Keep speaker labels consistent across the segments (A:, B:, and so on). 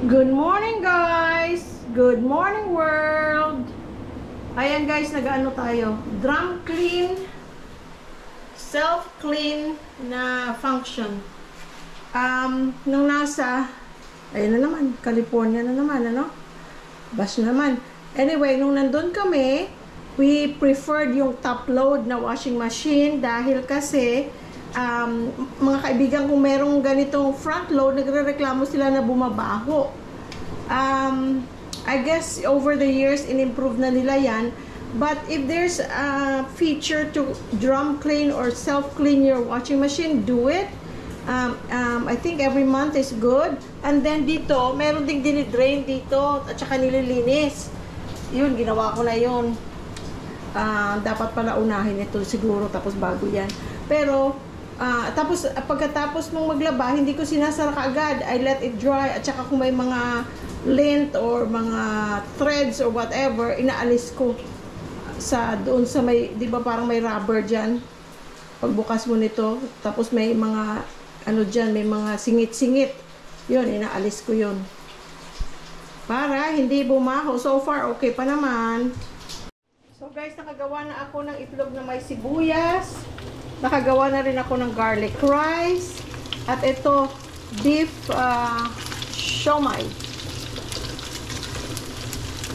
A: Good morning guys! Good morning world! Ayan guys, nag-ano tayo? Drum clean, self-clean na function. Nung nasa, ayun na naman, California na naman, ano? Bash naman. Anyway, nung nandun kami, we preferred yung top load na washing machine dahil kasi mga kaibigan kung merong ganitong front load, nagrereklamo sila na bumabaho. I guess over the years, in-improve na nila yan. But if there's a feature to drum clean or self-clean your washing machine, do it. I think every month is good. And then dito, meron ding dinidrain dito at saka nililinis. Yun, ginawa ko na yun. Dapat pala unahin ito siguro tapos bago yan. Pero tapos pagkatapos mong maglaba, hindi ko sinasara kaagad. I let it dry at saka kung may mga lint or mga threads or whatever, inaalis ko sa doon sa may, di ba parang may rubber diyan. Pagbukas mo nito, tapos may mga ano diyan, may mga singit-singit. 'Yun, inaalis ko 'yun. Para hindi bumaho. So far okay pa naman. So guys, nakagawa na ako ng itlog na may sibuyas. Nakagawa na rin ako ng garlic rice. At ito, beef siomai.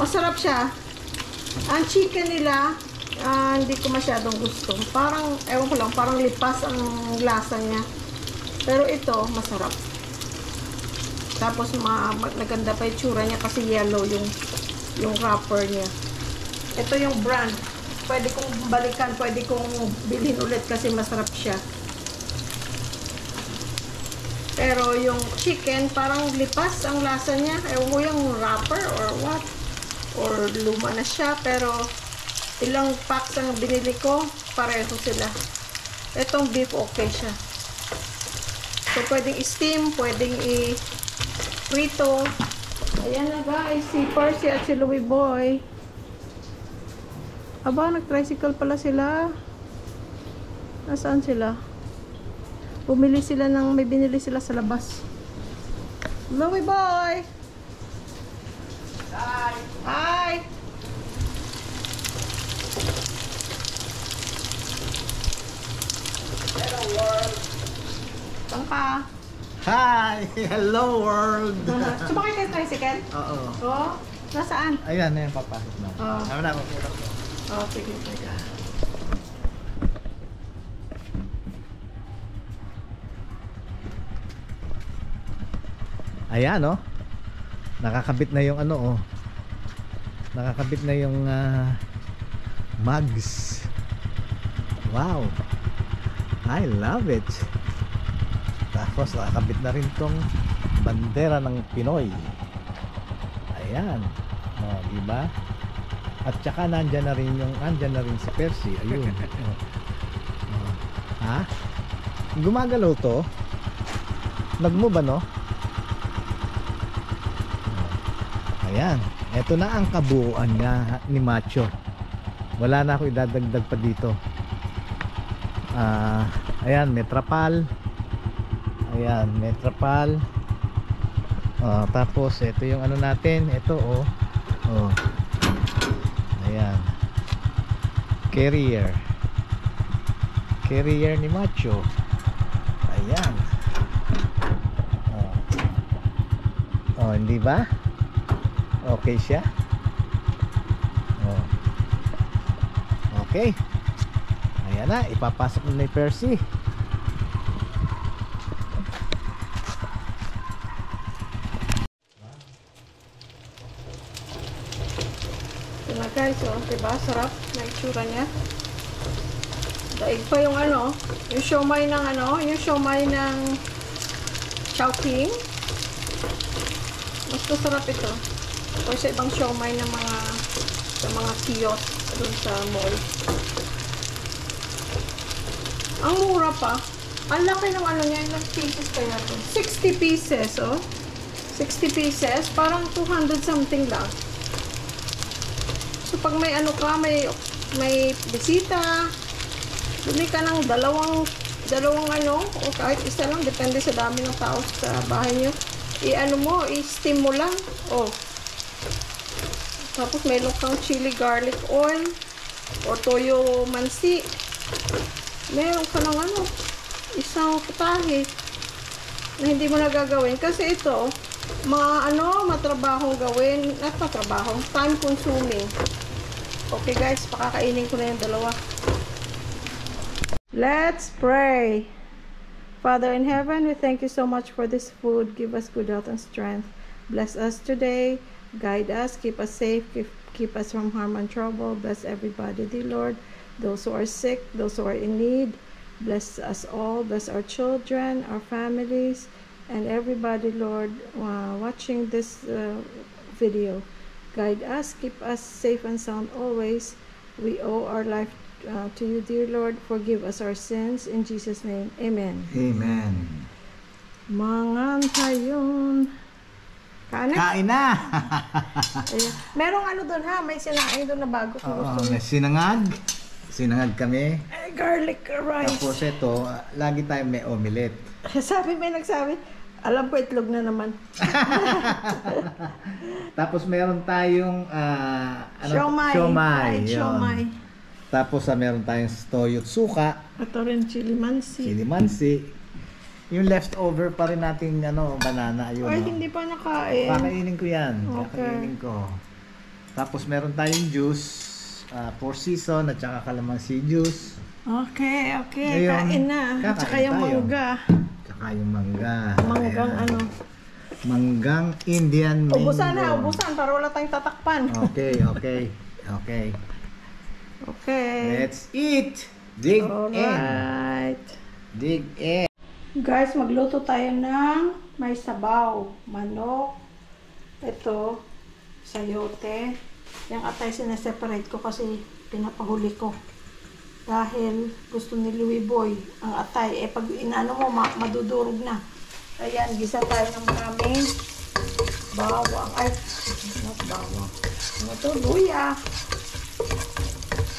A: Masarap siya. Ang chicken nila, hindi ko masyadong gusto. Parang, ewan ko lang, parang lipas ang lasa niya. Pero ito, masarap. Tapos, naganda pa yung tsura niya kasi yellow yung wrapper niya. Ito yung brand. Pwede kong balikan, pwede kong bilhin ulit kasi masarap siya. Pero yung chicken, parang lipas ang lasa niya. Ewan ko yung wrapper or what. Or luma na siya. Pero ilang packs ang binili ko, pareho sila. Itong beef, okay siya. So, pwedeng i-steam, pwedeng i-prito. Ayan na guys, si Percy at si Louie Boy. Aba, nag-tricycle pala sila. Nasaan sila? Bumili sila ng, may binili sila sa labas. Louie Boy! Hi! Hi! Hello world! Saan ka?
B: Hi! Hello world!
A: Sumakay kayo tricycle?
B: Oo.
A: Oo? Nasaan?
B: Ayan na yung papasok na.
A: Oo.
B: Tama na, magpulak ko.
A: Oh, sige.
B: Ayan, oh. Nakakabit na yung ano, oh. Nakakabit na yung mugs. Wow. I love it. Tapos nakakabit na rin tong bandera ng Pinoy. Ayan. Oh, diba? At saka nandyan na rin si Percy. Ayun. Ha? Gumagalaw to? Nagmove no? Ayan. Ito na ang kabuuan nga ni Macho. Wala na ako idadagdag pa dito. Ayan, may trapal. Ayan, may trapal. Tapos ito yung ano natin. Ito oh. Oh. Ayan. Carrier ni Macho. Ayan. Hindi ba? Okay siya. Okay. Ayan na, ipapasok na ni Percy.
A: Guys, oh, diba? Sarap na itsura niya. Daig pa yung ano, yung siomai ng ano, yung siomai ng Chowking. Mas masarap ito. O sa ibang siomai ng mga kiosk dun sa mall. Ang mura pa. Ang laki ng ano niya, ilang pieces kaya ito? 60 pieces, oh. 60 pieces, parang 200 something lang. So, pag may ano ka, may bisita, bili ka ng dalawang ano, o kahit isa lang, depende sa dami ng tao sa bahay nyo. i-ano mo, i-steam mo lang. Oh. Tapos meron kang chili garlic oil or toyo mansi. Meron ka ng ano, isang putahe na hindi mo nagagawin. Kasi ito, matrabahong gawin. At matrabahong, time consuming. Okay guys, pakakainin ko na yung dalawa. Let's pray. Father in heaven, we thank you so much for this food. Give us good health and strength. Bless us today. Guide us. Keep us safe. Keep us from harm and trouble. Bless everybody, dear Lord. Those who are sick, those who are in need. Bless us all. Bless our children, our families, and everybody, Lord, watching this video. Guide us. Keep us safe and sound always. We owe our life to you, dear Lord. Forgive us our sins. In Jesus' name, amen.
B: Amen.
A: Mangan tayon.
B: Kain na!
A: Ayan. Merong ano doon ha, may sinain doon na bago kung gusto
B: May sinangag. Sinangag kami.
A: Garlic rice.
B: Tapos ito, lagi tayo may omelette.
A: May nagsabi, alam ko itlog na naman.
B: Tapos meron tayong
A: Siomai.
B: Yun. Tapos meron tayong toyo at suka.
A: Ito rin chili mansi.
B: Yung leftover pa rin nating banana yun.
A: Ay, hindi pa nakain.
B: Kakainin ko yan.
A: Okay.
B: Kakainin ko. Tapos meron tayong juice, Four Seasons at saka calamansi juice.
A: Okay.
B: Ngayon,
A: Kain na. At saka yung
B: tayo.
A: mangga.
B: Tsaka yung mangga.
A: Manggang
B: Ayan. Manggang Indian mango.
A: Ubusan para wala tayong tatakpan.
B: Okay.
A: Okay.
B: Let's eat. Dig in.
A: Alright.
B: Dig in.
A: Guys, magluto tayo ng may sabaw, manok, ito, sayote. Yung atay sineseparate ko kasi pinapahuli ko. Dahil gusto ni Louie Boy ang atay. Pag inano mo, madudurog na. Ayan, gisa tayo ng maraming bawang. Ay, not bawang. Ano to? Luya.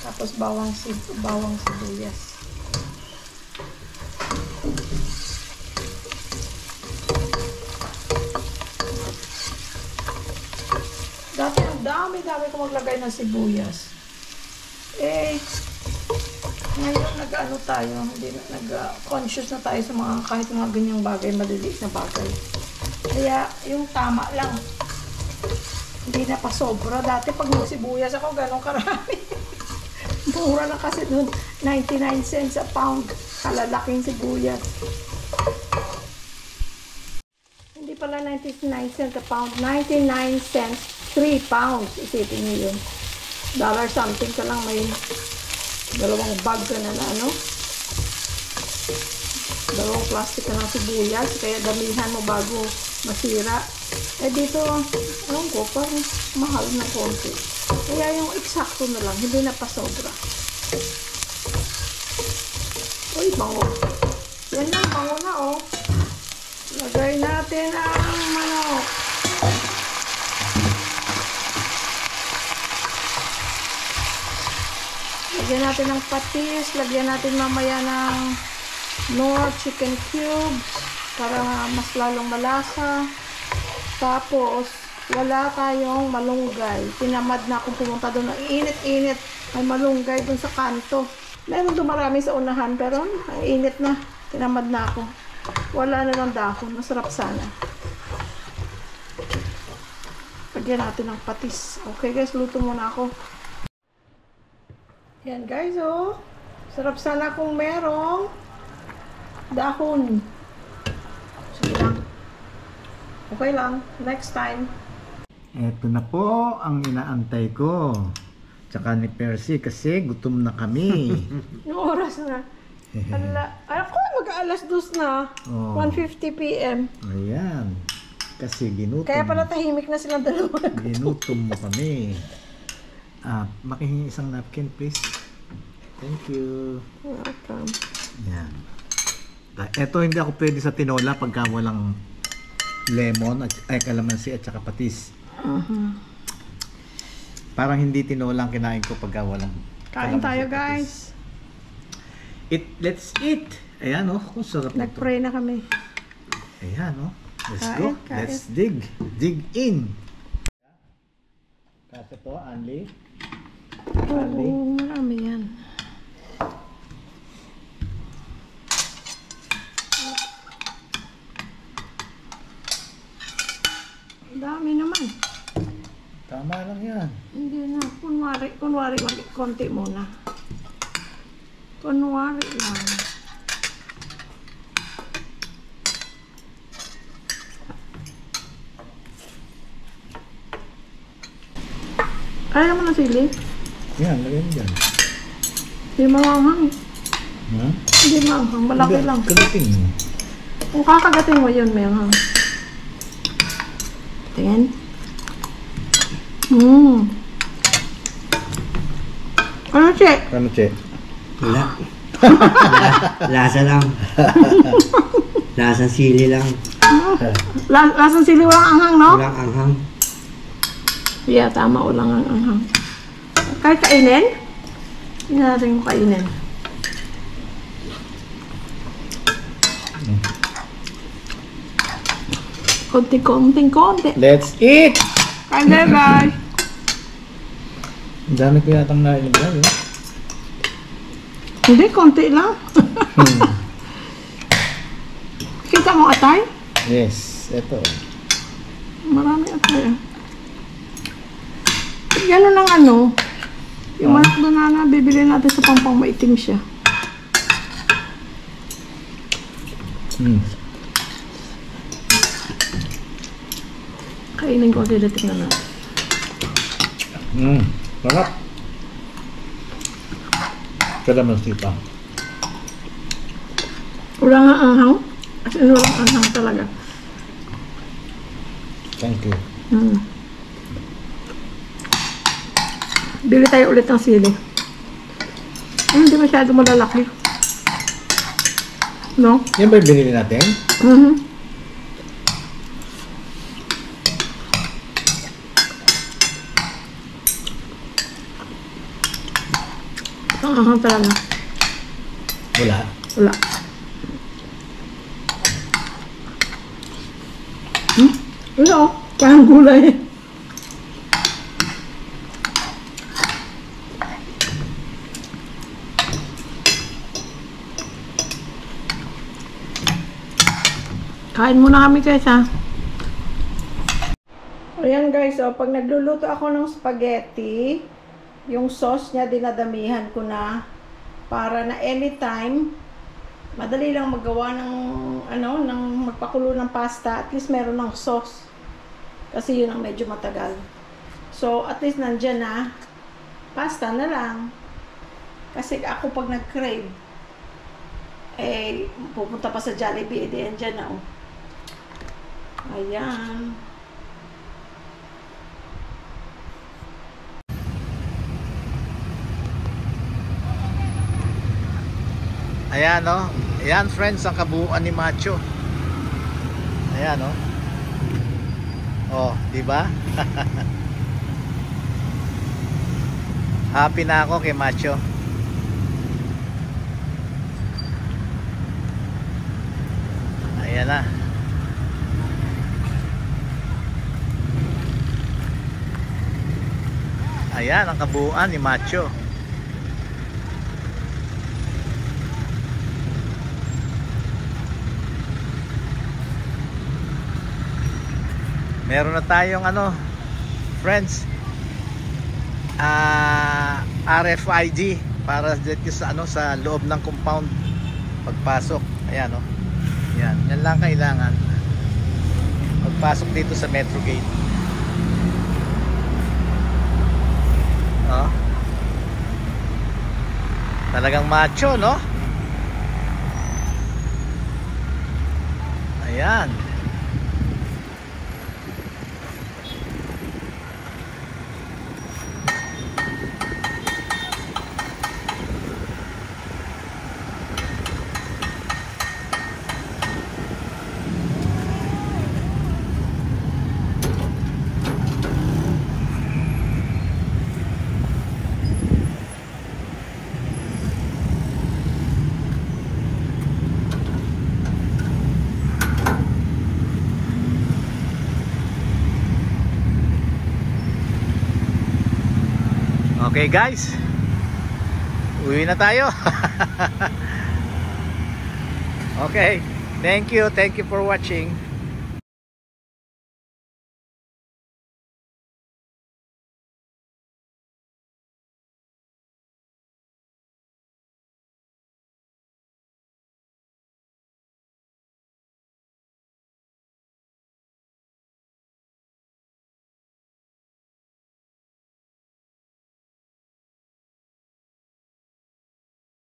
A: Tapos bawang sibuyas. Dati ang dami ko maglagay ng sibuyas. Ngayon nag-ano tayo, nag-conscious na tayo sa kahit mga ganyang bagay, maliliit na bagay. Kaya yung tama lang. Hindi na pa sobra. Dati pag magsibuyas ako, ganun karami. Mura na kasi dun, 99 cents a pound. Kalalaking sibuyas. Hindi pala 99 cents a pound, 99 cents 3 pounds, isipin niyo yun. $1 something ka lang, may dalawang bag ka na dalawang plastic ka ng sibuyas, kaya damihan mo bago masira. Dito, parang mahal na konti. Kaya yung eksakto na lang, hindi na pa sobra. Uy, bango. Yan lang, bango na Lagay natin ang manok. Lagyan natin ng patis, lagyan natin mamaya ng Knorr chicken cubes para mas lalong malasa. Tapos, wala tayong malunggay. Tinamad na akong pumunta doon. Ang init-init. May malunggay doon sa kanto. Meron doon marami sa unahan, pero ang init na. Tinamad na ako. Wala na ng dahon. Masarap sana. Lagyan natin ng patis. Okay guys, luto muna ako. Yan guys, sarap sana kung merong dahon. Sige lang. Okay lang. Next time.
B: Eto na po ang inaantay ko. Tsaka ni Percy kasi gutom na kami.
A: Yung oras na. Ako, mag-alas 2 na. 1:50 p.m.
B: Ayan. Kasi ginutom.
A: Kaya pala tahimik na silang dalawa.
B: Ginutom mo kami. Makihingi isang napkin, please. Thank you.
A: Welcome.
B: Yan. Ito hindi ako pwede sa tinola pagka walang lemon, kalamansi at saka patis. Parang hindi tinola ang kinain ko pagka walang
A: Kain tayo
B: patis.
A: guys.
B: Let's eat. Ayan kung sarap nito.
A: Nag-pray na kami.
B: Ayan Let's go. Let's dig. Dig in. Kasi to, Anli.
A: Oo, marami yan. Dami naman.
B: Tama lang yan.
A: Hindi na. Kunwari, konti muna. Kunwari lang. Kaya mo na sili?
B: Yan, lagyan mo dyan.
A: Hindi maanghang.
B: Ha?
A: Hindi maanghang. Malaki lang.
B: Kagating mo.
A: Kung kakagating mo yun, may anghang. Tingin. Ano, Che?
B: Ano, Che?
C: Wala. Lasa lang. Lasang sili lang.
A: Lasang sili, walang anghang, no?
C: Walang anghang.
A: Yeah, tama. Walang anghang. Kahit kainin? Hindi natin ko kainin. Konti.
B: Let's eat!
A: Kain na, guys.
B: Ang dami ko yatang nailagay, eh.
A: Hindi, konti lang. Kita mo atay?
B: Yes, eto.
A: Marami atay. Gano'n lang ano. Yung manok doon na bibili natin sa Pampang, maitim siya. Kainin ko agad, tingnan natin.
B: Sarap. Kalamansi pa.
A: Wala nga anghang. As in, walang anghang talaga.
B: Thank you.
A: Bili tayo ulit ng sili. Hindi masyado malalaki. No?
B: Yan ba yung binili natin?
A: Ang anghang talaga.
B: Wala.
A: Wala. Wala oh. Parang gulay. Kain muna kami guys ha. Ayan guys, oh, pag nagluluto ako ng spaghetti, yung sauce niya dinadamihan ko na para na anytime madali lang magawa ng ng magpakulo ng pasta, at least meron ng sauce. Kasi yun ang medyo matagal. So at least nandiyan na pasta na lang. Kasi ako pag nag-crave pupunta pa sa Jollibee, andyan na oh. Ayan.
B: Ayan, no? Ayan, friends, ang kabuuan ni Macho. Ayan, no? Oh, di ba? Happy na ako kay Macho. Ayan na. Ayan ang kabuuan ni Macho. Meron na tayong friends, RFID para dito sa sa loob ng compound pagpasok. Ayan oh. Yan lang kailangan. Pagpasok dito sa Metro Gate. Oh. Talagang macho, no? Ayan. Okay guys, uwi na tayo. Okay, thank you for watching.